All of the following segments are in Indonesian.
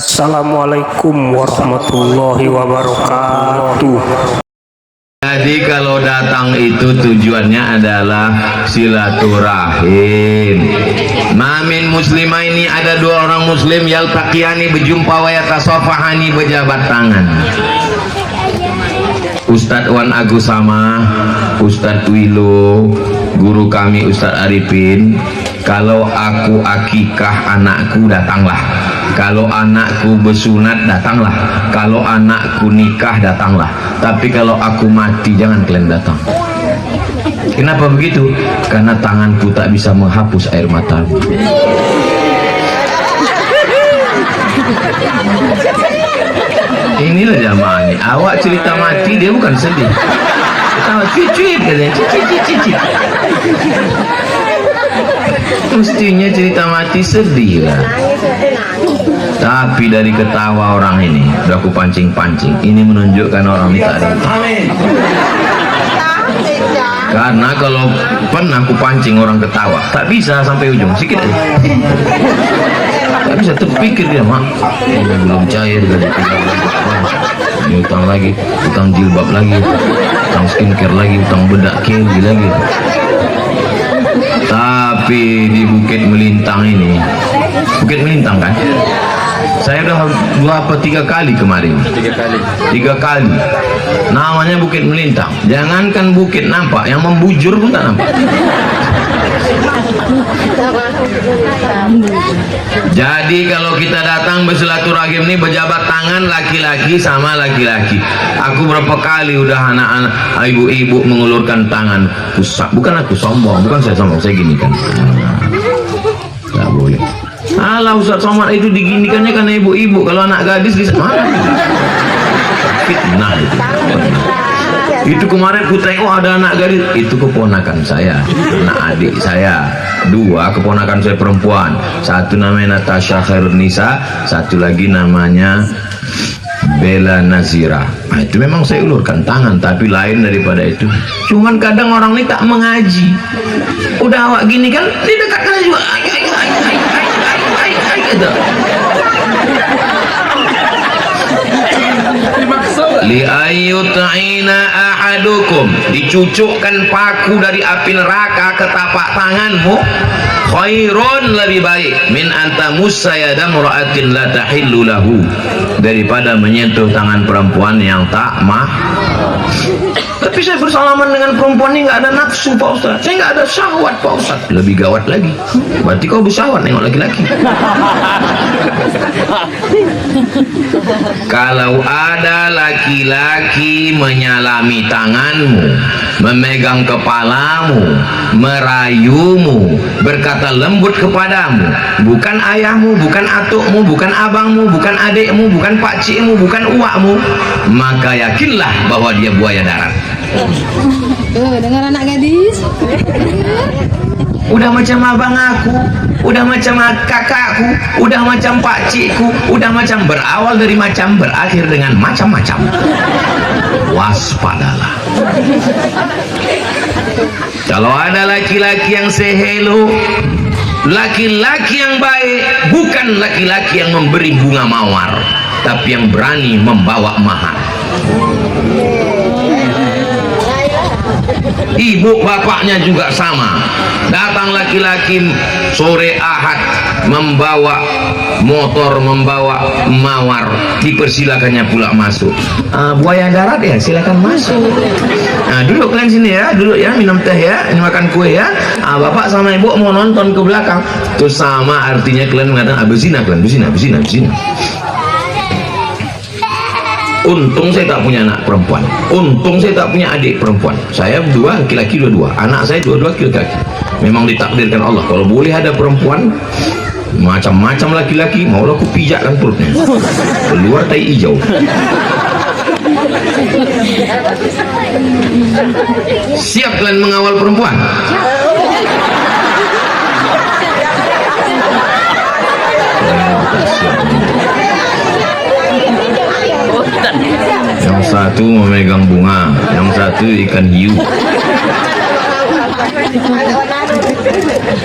Assalamualaikum warahmatullahi wabarakatuh. Jadi kalau datang itu tujuannya adalah silaturahim. Mamin muslimah ini ada dua orang muslim yaltaqiyani berjumpa wa yatasafahani berjabat tangan. Ustadz Wan Agus sama Ustadz Wilo, guru kami Ustadz Arifin. Kalau aku akikah anakku datanglah, kalau anakku bersunat datanglah, kalau anakku nikah datanglah, tapi kalau aku mati jangan kalian datang. Kenapa begitu? Karena tanganku tak bisa menghapus air mata. Inilah jamaah ini. Awak cerita mati, dia bukan sedih. Ketawa cuit-cuit katanya, cicit-cicit. Mestinya cerita mati sedih lah. Tapi dari ketawa orang ini udah aku pancing-pancing. Ini menunjukkan orang ini tak ada. Karena kalau pernah aku pancing orang ketawa, tak bisa sampai ujung, sikit aja. Tak bisa terpikir dia, mak. Ini belum cair dari ini utang lagi, utang jilbab lagi, utang skincare lagi, utang bedak kiri lagi. Tapi di Bukit Melintang ini, Bukit Melintang kan, saya udah 2 atau 3 kali kemarin. 3 kali. Namanya Bukit Melintang. Jangankan bukit nampak, yang membujur pun tak nampak. Jadi kalau kita datang bersilaturahim ini berjabat tangan laki-laki sama laki-laki. Aku berapa kali udah anak-anak ibu-ibu mengulurkan tangan. Bukan aku sombong, bukan saya sombong, saya gini kan. Tidak boleh. Alah Ustaz Somad itu diginikannya karena ibu-ibu. Kalau anak gadis di mana? Fitnah itu. Itu kemarin ku tengok ada anak gadis, itu keponakan saya, anak adik saya. 2 keponakan saya perempuan. Satu namanya Natasha Khairun Nisa, satu lagi namanya Bella Nazira. Nah, itu memang saya ulurkan tangan, tapi lain daripada itu. Cuman kadang orang ini tak mengaji. Udah awak gini kan, didekatkan juga. Gitu. Li ayyuta'ina ahadukum, dicucukkan paku dari api neraka ke tapak tanganmu, khairun, lebih baik, min antamussa yada mura'atin la tahillu lahu, daripada menyentuh tangan perempuan yang tak mah. Tapi saya bersalaman dengan perempuan ini nggak ada nafsu Pak Ustaz, saya nggak ada syahwat Pak Ustaz. Lebih gawat lagi, berarti kau bersyahwat nengok laki-laki. Kalau ada laki-laki menyalami tanganmu, memegang kepalamu, merayumu, berkata lembut kepadamu, bukan ayahmu, bukan atukmu, bukan abangmu, bukan adikmu, bukan pakcikmu, bukan uakmu, maka yakinlah bahwa dia buaya darat. Dengar anak gadis. Udah macam abang aku, udah macam kakakku, udah macam pakcikku, udah macam, berawal dari macam, berakhir dengan macam-macam. Waspadalah. Kalau ada laki-laki yang say hello, laki-laki yang baik bukan laki-laki yang memberi bunga mawar, tapi yang berani membawa mahar. Ibu bapaknya juga sama. Datang laki-laki sore Ahad membawa motor, membawa mawar, dipersilakannya pula masuk. Buaya darat ya, silakan masuk. Nah, duduk kalian sini ya, duduk ya, minum teh ya, ini makan kue ya. Bapak sama ibu mau nonton ke belakang. Itu sama artinya kalian mengatakan berzina, kalian berzina. Untung saya tak punya anak perempuan, untung saya tak punya adik perempuan. Saya 2 laki-laki, 2, anak saya 2 laki-laki. Memang ditakdirkan Allah, kalau boleh ada perempuan macam-macam laki-laki, maulah aku pijakkan perutnya, keluar tai hijau. Siap kalian mengawal perempuan? Yang satu memegang bunga, yang satu ikan hiu.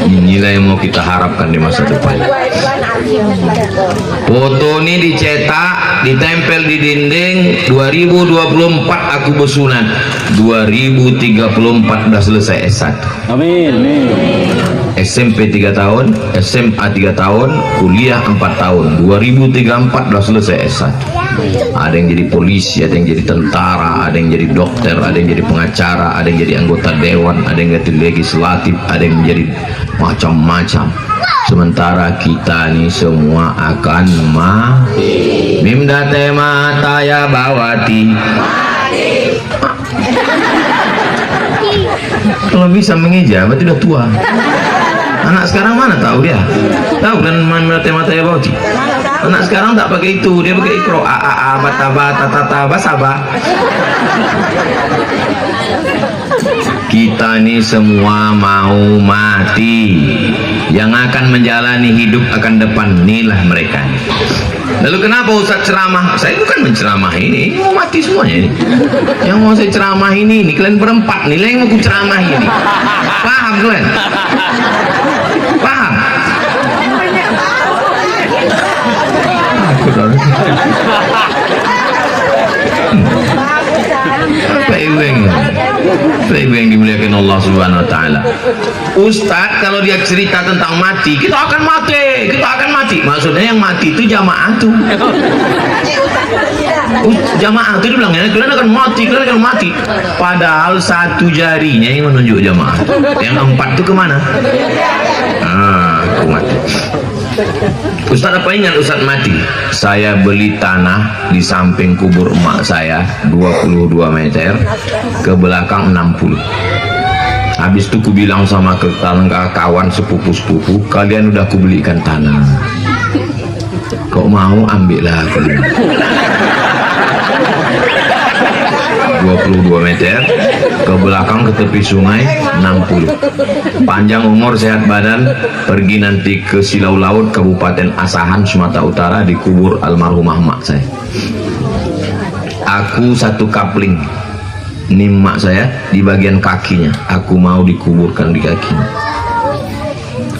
Inilah yang mau kita harapkan di masa depan. Foto ini dicetak, ditempel di dinding. 2024 aku bersunat, 2034 udah selesai S1. Amin. SMP 3 tahun, SMA 3 tahun, kuliah 4 tahun. 2034 udah selesai S1. Ada yang jadi polisi, ada yang jadi tentara, ada yang jadi dokter, ada yang jadi pengacara, ada yang jadi anggota dewan, ada yang jadi legislatif, ada yang jadi macam-macam. Sementara kita ini semua akan mati. Mimda tema taya bawati. Kalau bisa mengeja, berarti udah tua. Anak sekarang mana tahu dia? Tahu kan Mimda tema taya bawati? Anak sekarang tak pakai itu, dia pakai ikro a bataba tatata basaba. Kita ini semua mau mati. Yang akan menjalani hidup akan depan inilah mereka. Lalu kenapa Ustaz ceramah? Saya bukan menceramah ini mau mati semuanya ini. Yang mau saya ceramah ini kalian berempat nih yang mau ku ceramah ini. Paham kalian? Paham? Apa yang dimuliakan Allah Subhanahu Wa Taala. Ustadz kalau dia cerita tentang mati, kita akan mati, kita akan mati. Maksudnya yang mati itu jamaah tuh. Jamaah itu dibilangnya kalian akan mati, kalian akan mati. Padahal satu jarinya yang menunjuk jamaah. Yang empat itu kemana? Aku mati. Ustaz apa ingat Ustaz mati? Saya beli tanah di samping kubur emak saya 22 meter, ke belakang 60. Habis itu ku bilang sama kawan sepupu-sepupu, kalian udah ku belikan tanah, kok mau ambillah kalian. 22 meter, ke belakang ke tepi sungai 60. Panjang umur sehat badan, pergi nanti ke Silau Laut Kabupaten Asahan Sumatera Utara, dikubur almarhumah mak saya. Aku satu kapling, ini mak saya di bagian kakinya, aku mau dikuburkan di kakinya.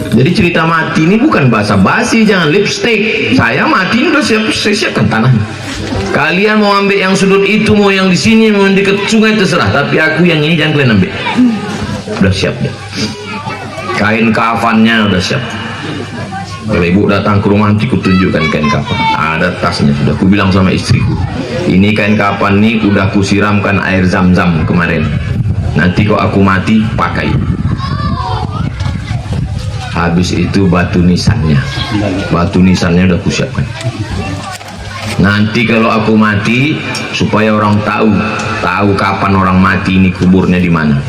Jadi cerita mati ini bukan basa-basi, jangan lipstick. Saya mati ini udah siapkan tanahnya. Kalian mau ambil yang sudut itu, mau yang di sini, mau yang di sungai, terserah. Tapi aku yang ini jangan kalian ambil. Udah siap deh. Kain kafannya udah siap. Kalau ibu datang ke rumah nanti ku tunjukkan kain kafan. Ada tasnya sudah. Ku bilang sama istriku, ini kain kafan nih udah ku siramkan air zam-zam kemarin. Nanti kok aku mati pakai. Habis itu batu nisannya udah ku siapkan. Nanti kalau aku mati, supaya orang tahu kapan orang mati ini kuburnya di mana.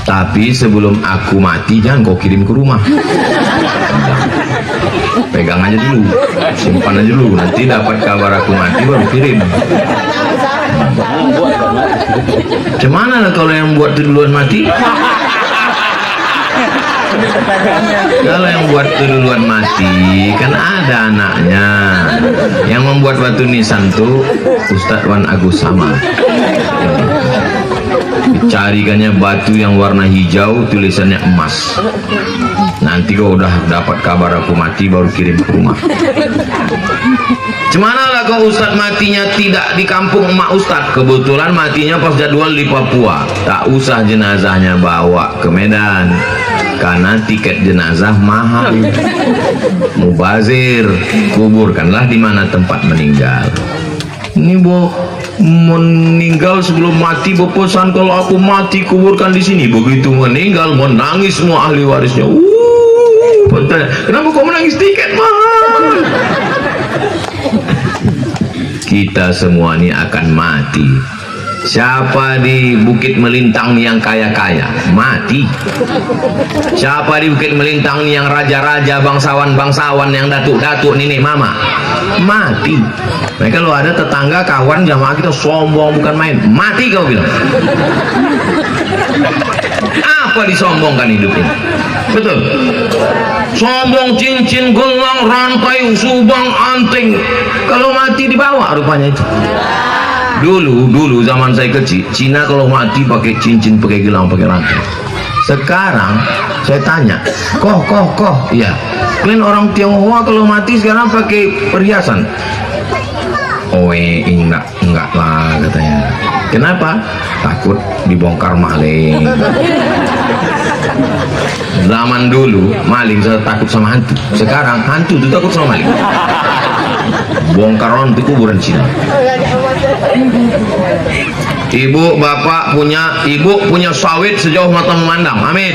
Tapi sebelum aku mati jangan kau kirim ke rumah. Pegang aja dulu, simpan aja dulu. Nanti dapat kabar aku mati baru kirim. Gimana lah kalau yang buat duluan mati? Kalau yang buat duluan mati kan ada anaknya. Yang membuat batu nisan tuh Ustadz Wan Agus Sama. Carikannya batu yang warna hijau, tulisannya emas. Nanti kau udah dapat kabar aku mati baru kirim ke rumah. Gimana lah kau Ustadz matinya tidak di kampung emak Ustadz, kebetulan matinya pas jadwal di Papua. Tak usah jenazahnya bawa ke Medan, karena tiket jenazah mahal. Mubazir, kuburkanlah di mana tempat meninggal. Ini meninggal sebelum mati berpesan kalau aku mati kuburkan di sini. Begitu meninggal menangis semua ahli warisnya. Bertanya, kenapa kau menangis, tiket mahal? Kita semua ini akan mati. Siapa di Bukit Melintang yang kaya-kaya mati. Siapa di Bukit Melintang yang raja-raja, bangsawan-bangsawan, yang datuk-datuk, nenek mama mati. Nah, kalau ada tetangga kawan jamaah kita sombong bukan main, mati kau bilang. Apa disombongkan hidup ini? Betul. Sombong cincin, gelang, rantai, subang, anting. Kalau mati dibawa rupanya itu. Dulu zaman saya kecil, Cina kalau mati pakai cincin, pakai gelang, pakai rantai. Sekarang saya tanya, koh, iya. Kalian orang Tionghoa kalau mati sekarang pakai perhiasan? Oh enggak lah katanya. Kenapa? Takut dibongkar maling. Zaman dulu maling saya takut sama hantu. Sekarang hantu itu takut sama maling. Bongkar itu kuburan Cina. Ibu bapak punya sawit sejauh mata memandang, amin.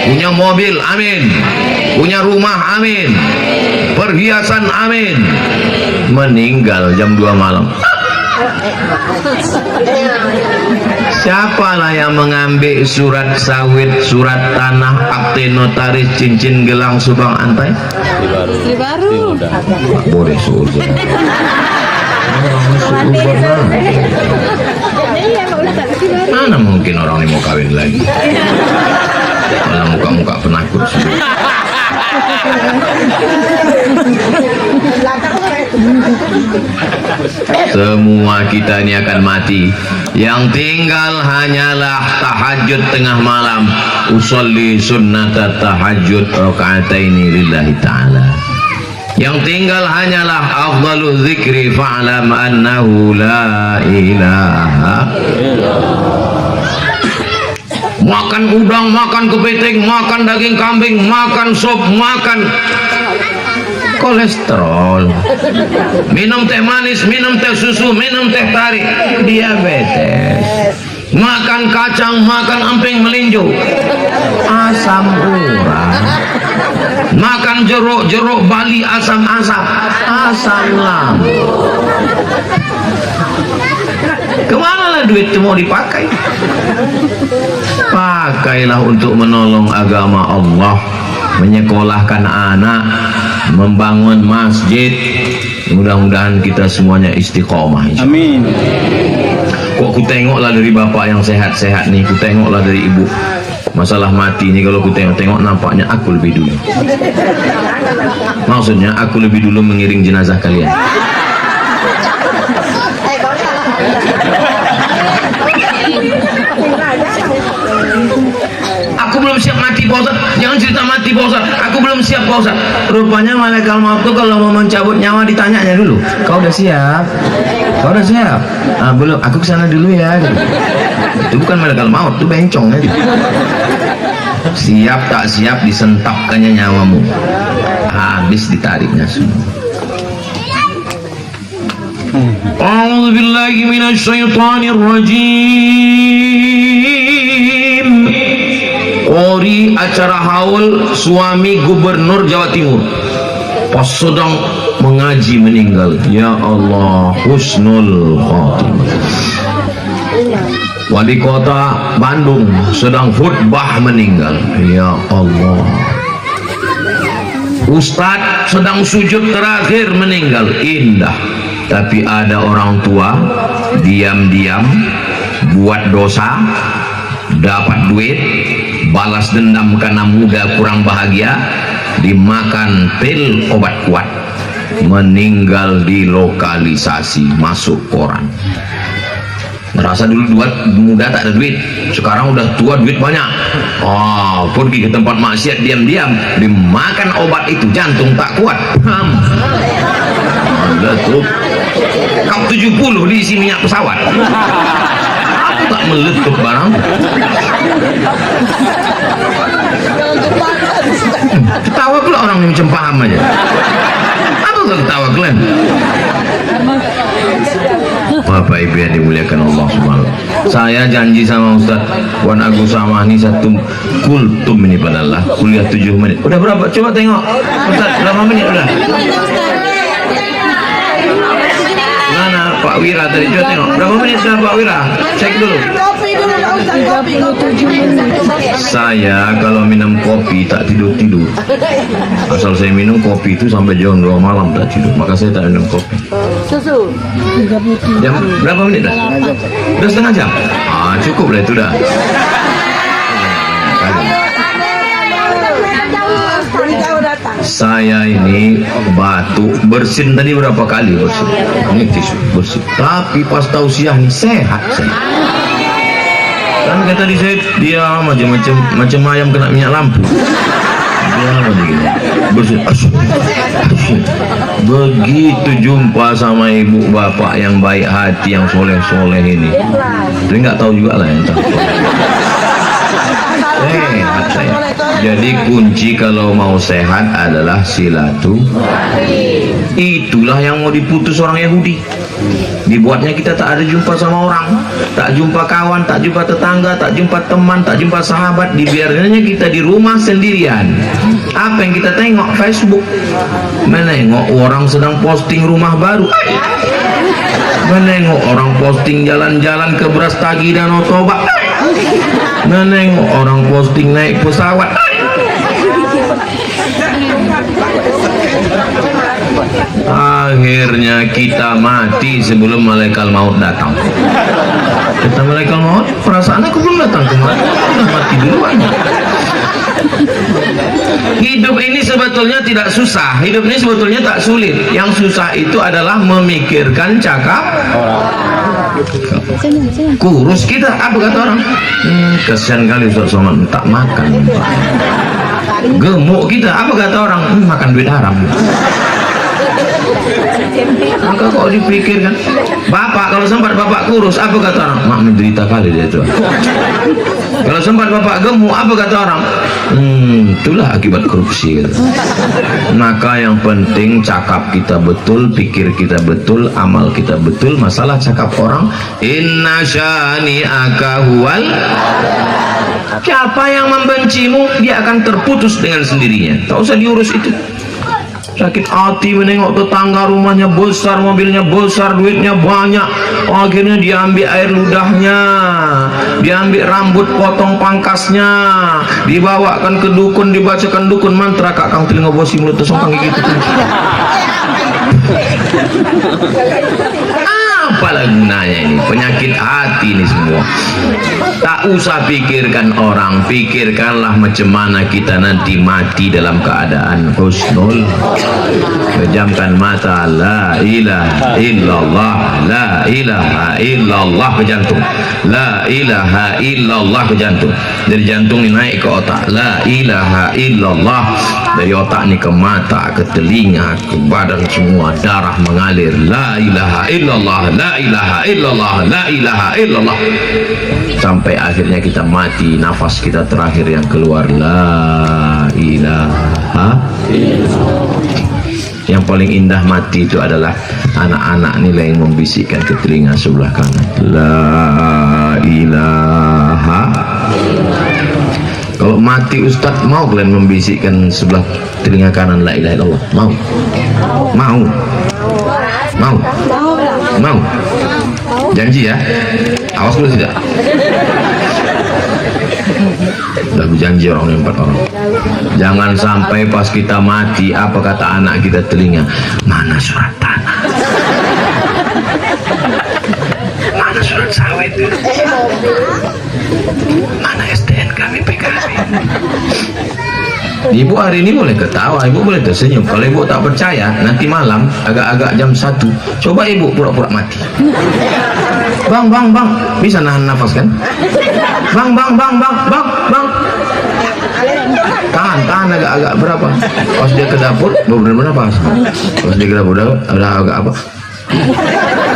Punya mobil, amin. Punya rumah, amin. Perhiasan, amin. Meninggal jam 2 malam. Siapalah yang mengambil surat sawit, surat tanah, akte notaris, cincin gelang, subang antai? Istri baru. Boleh surga. Mana mungkin orang ini mau kawin lagi? Malah muka-muka penakut semua. Semua kita ini akan mati. Yang tinggal hanyalah tahajud tengah malam. Usolli sunnata tahajud raka'ataini lillahi ta'ala. Yang tinggal hanyalah afdalu zikri fa'lam annahu la ilaha. Makan udang, makan kepiting, makan daging kambing, makan sop, makan kolesterol, minum teh manis, minum teh susu, minum teh tarik, diabetes. Makan kacang, makan emping melinjo, asam urat. Makan jeruk Bali, asam lambung. Kemana duit itu mau dipakai? Pakailah untuk menolong agama Allah, menyekolahkan anak, membangun masjid. Mudah-mudahan kita semuanya istiqomah. Amin. Kok ku tengoklah dari bapak yang sehat-sehat nih, ku tengoklah dari ibu masalah mati nih, kalau ku tengok nampaknya aku lebih dulu. Maksudnya aku lebih dulu mengiring jenazah kalian. Aku belum siap mati, Pak Ustaz. Jangan cerita mati, Pak Ustaz. Aku belum siap, Pak Ustaz. Rupanya malaikat maut itu kalau mau mencabut nyawa ditanyanya dulu, kau udah siap? Kau udah siap? Ah, belum. Aku kesana dulu ya. Itu bukan malaikat maut, itu bencong ya. Siap tak siap disentapkannya nyawamu. Habis ditariknya semua. A'udzu billahi minasyaitonir rajim. Qori acara haul suami gubernur Jawa Timur pas sedang mengaji meninggal. Ya Allah, husnul khotimah. Wali kota Bandung sedang khutbah meninggal. Ya Allah. Ustadz sedang sujud terakhir meninggal. Indah. Tapi ada orang tua diam-diam buat dosa, dapat duit, balas dendam karena muda kurang bahagia, dimakan pil obat kuat, meninggal di lokalisasi, masuk koran. Ngerasa dulu muda tak ada duit, sekarang udah tua duit banyak. Oh, pergi ke tempat maksiat diam-diam, dimakan obat itu, jantung tak kuat. Meletup. Kau 70 diisi minyak pesawat. Aku tak meletup barang. Ketawa pula orang yang macam paham aja. Apa kau ketawa kalian? Bapak Ibu yang dimuliakan Allah Subhanahu. Saya janji sama Ustaz Wan Agus Samahni satu kultum ini padahal kuliah 7 menit. Udah berapa? Coba tengok Ustaz, berapa menit udah? Mana Pak Wira tadi? Coba tengok berapa menit sudah Pak Wira? Cek dulu. Saya kalau minum kopi tak tidur-tidur. Asal saya minum kopi itu sampai jam 2 malam tak tidur. Maka saya tak minum kopi. Susu. Jam berapa menit dah? Udah setengah jam. Ah, cukup lah itu dah. Saya ini batuk bersin tadi berapa kali bersin? Ini tisu bersin. Tapi pas tausiah nih sehat saya. Kan kata dia macam ayam kena minyak lampu. Dia begitu jumpa sama ibu bapak yang baik hati, yang soleh ini. Dia nggak tahu juga lah yang tahu. Jadi kunci kalau mau sehat adalah silaturahim. Itulah yang mau diputus orang Yahudi. Dibuatnya kita tak ada jumpa sama orang, tak jumpa kawan, tak jumpa tetangga, tak jumpa teman, tak jumpa sahabat. Dibiarkannya kita di rumah sendirian. Apa yang kita tengok? Facebook. Menengok orang sedang posting rumah baru, menengok orang posting jalan-jalan ke Brastagi dan Otoba, menengok orang posting naik pesawat. Akhirnya kita mati sebelum malaikat maut datang. Kata malaikat maut, perasaan aku belum datang kemarin, mati duluan. Hidup ini sebetulnya tidak susah, hidup ini sebetulnya tak sulit. Yang susah itu adalah memikirkan cakap kurus kita. Apa kata orang? Kesian kali Ustaz Somad tak makan. Gemuk kita. Apa kata orang? Makan duit haram. Maka kok dipikirkan, bapak kalau sempat bapak kurus, apa kata orang? Mak menderita kali dia itu. Kalau sempat bapak gemuk, apa kata orang? Itulah akibat korupsi gitu. Maka yang penting cakap kita betul, pikir kita betul, amal kita betul. Masalah cakap orang, inna syani'aka huwal. Siapa yang membencimu, dia akan terputus dengan sendirinya. Tak usah diurus itu. Sakit hati menengok tetangga rumahnya besar, mobilnya besar, duitnya banyak, akhirnya diambil air ludahnya, diambil rambut potong pangkasnya, dibawakan ke dukun, dibacakan dukun mantra kakang telinga bosi mulut tersongkang gitu. Apalah gunanya ini? Penyakit hati ini semua. Tak usah pikirkan orang, pikirkanlah macam mana kita nanti mati dalam keadaan husnul. Pejamkan mata, la ilaha illallah, la ilaha illallah ke jantung, la ilaha illallah ke jantung. Dari jantung ini naik ke otak, la ilaha illallah. Dari otak ini ke mata, ke telinga, ke badan semua, darah mengalir, la ilaha illallah, la ilaha illallah, la ilaha illallah. Sampai akhirnya kita mati, nafas kita terakhir yang keluar, la ilaha illallah. Yang paling indah mati itu adalah anak-anak nilai yang membisikkan ke telinga sebelah kanan, la ilaha. Kalau mati Ustaz, mau kalian membisikkan sebelah telinga kanan la ilaha illallah? Mau? Mau? Mau? Mau? Janji ya? Awas dulu tidak? Sudah berjanji orang yang 4 orang. Jangan sampai pas kita mati, apa kata anak kita telinga? Mana surat tanah? Mana surat sawit? Mana STNK BPKB? Ibu hari ini boleh ketawa, ibu boleh tersenyum. Kalau ibu tak percaya, nanti malam agak-agak jam 1, coba ibu pura-pura mati. Bang, bisa nahan nafas kan? Bang. Tahan agak-agak berapa? Pas dia ke dapur, benar-benar pas. Pas dia ke dapur, udah agak apa?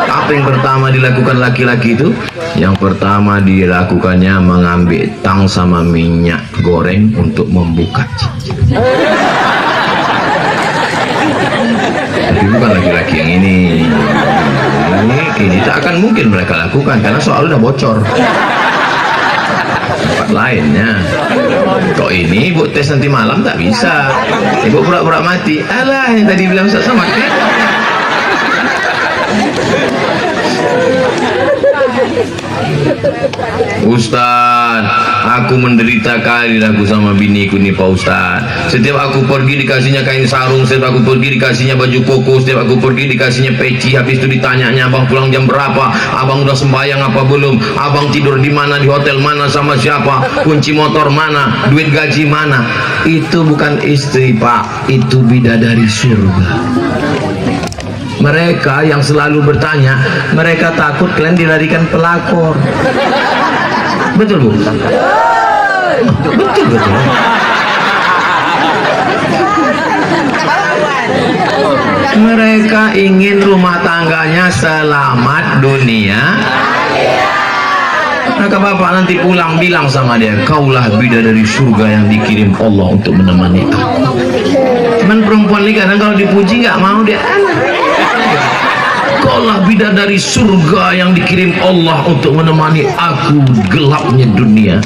Apa yang pertama dilakukan laki-laki itu? Yang pertama dilakukannya mengambil tang sama minyak goreng untuk membuka cincin. Tapi bukan laki-laki yang ini tak akan mungkin mereka lakukan karena soal udah bocor. Tempat lainnya. Kok ini ibu tes nanti malam tak bisa. Ibu pura-pura mati. Alah yang tadi bilang Ustaz Somad kan? Ustaz, aku menderita kali aku sama biniku nih Pak Ustaz. Setiap aku pergi dikasihnya kain sarung, setiap aku pergi dikasihnya baju koko, setiap aku pergi dikasihnya peci. Habis itu ditanyanya, abang pulang jam berapa? Abang udah sembahyang apa belum? Abang tidur di mana, di hotel mana, sama siapa? Kunci motor mana? Duit gaji mana? Itu bukan istri Pak, itu bidadari surga. Mereka yang selalu bertanya, mereka takut kalian dilarikan pelakor. Betul Bu? Betul. Mereka ingin rumah tangganya selamat dunia. Maka bapak nanti pulang bilang sama dia, kaulah bidadari surga yang dikirim Allah untuk menemani aku. Cuman perempuan ini kadang kalau dipuji nggak mau dia. Kaulah bidadari surga yang dikirim Allah untuk menemani aku gelapnya dunia.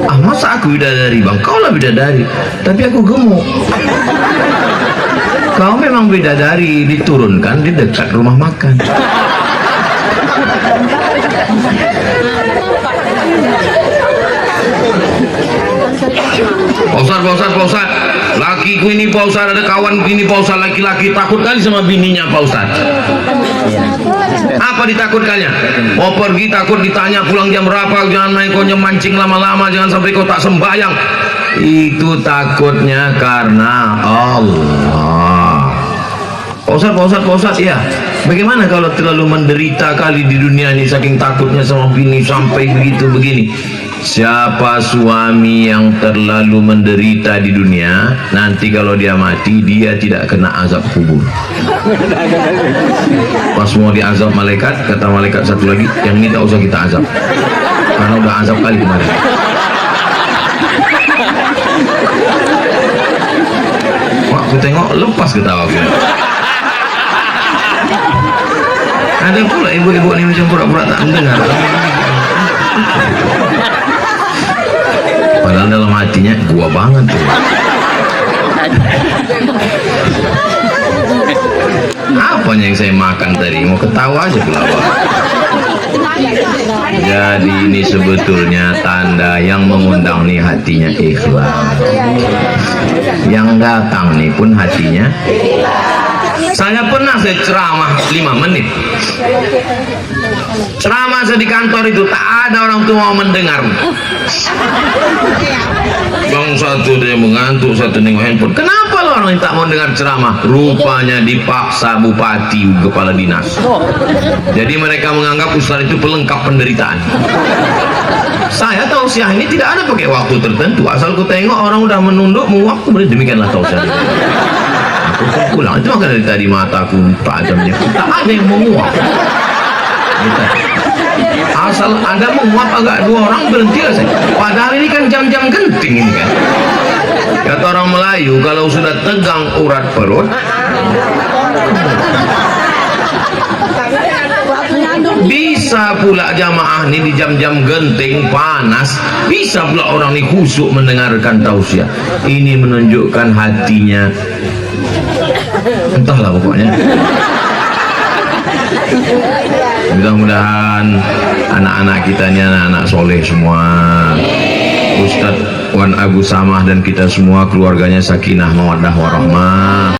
Ah, masa aku bidadari bang? Kaulah bidadari, tapi aku gemuk. Kau memang bidadari, diturunkan di dekat rumah makan. Pak Ustaz, lakiku ini Pak Ustaz, ada kawan ini Pak Ustaz, laki-laki takut kali sama bininya Pak Ustaz. Apa ditakutkannya? Mau pergi takut ditanya pulang jam berapa, jangan main kau mancing lama-lama, jangan sampai kau tak sembahyang. Itu takutnya karena Allah. Pak Ustaz, ya. Bagaimana kalau terlalu menderita kali di dunia ini saking takutnya sama bini sampai begini? Siapa suami yang terlalu menderita di dunia, nanti kalau dia mati dia tidak kena azab kubur. Pas mau diazab malaikat, kata malaikat satu lagi, yang ini tak usah kita azab karena udah azab kali kemarin. Wah, aku tengok lepas ketawa aku. Ada pula ibu-ibu ini macam pura-pura tak mendengar. Padahal dalam hatinya gua banget tuh. Apanya yang saya makan tadi? Mau ketawa aja pula. Jadi ini sebetulnya tanda yang mengundang nih hatinya ikhlas. Yang datang nih pun hatinya. Saya ceramah 5 menit. Ceramah saya di kantor itu tak ada orang tua mau mendengar. Bang satu dia mengantuk, satu nengok handphone. Kenapa lo orang yang tak mau dengar ceramah? Rupanya dipaksa bupati kepala dinas. Jadi mereka menganggap ustaz itu pelengkap penderitaan. Saya tausiah ini tidak ada pakai waktu tertentu. Asal ku tengok orang udah menunduk menguap, kemudian demikianlah tausiah. Aku pulang itu maka dari tadi mataku tajamnya. Tak ada yang menguap. Asal ada menguap agak 2 orang berhentilah saya. Padahal ini kan jam-jam genting ini kan. Kata orang Melayu, kalau sudah tegang urat perut, bisa pula jamaah ini di jam-jam genting panas, bisa pula orang ini khusyuk mendengarkan tausiah. Ini menunjukkan hatinya, entahlah pokoknya. Mudah-mudahan anak-anak kita ini anak-anak soleh semua. Ustadz Wan Agus Samah dan kita semua keluarganya sakinah mawaddah warahmah.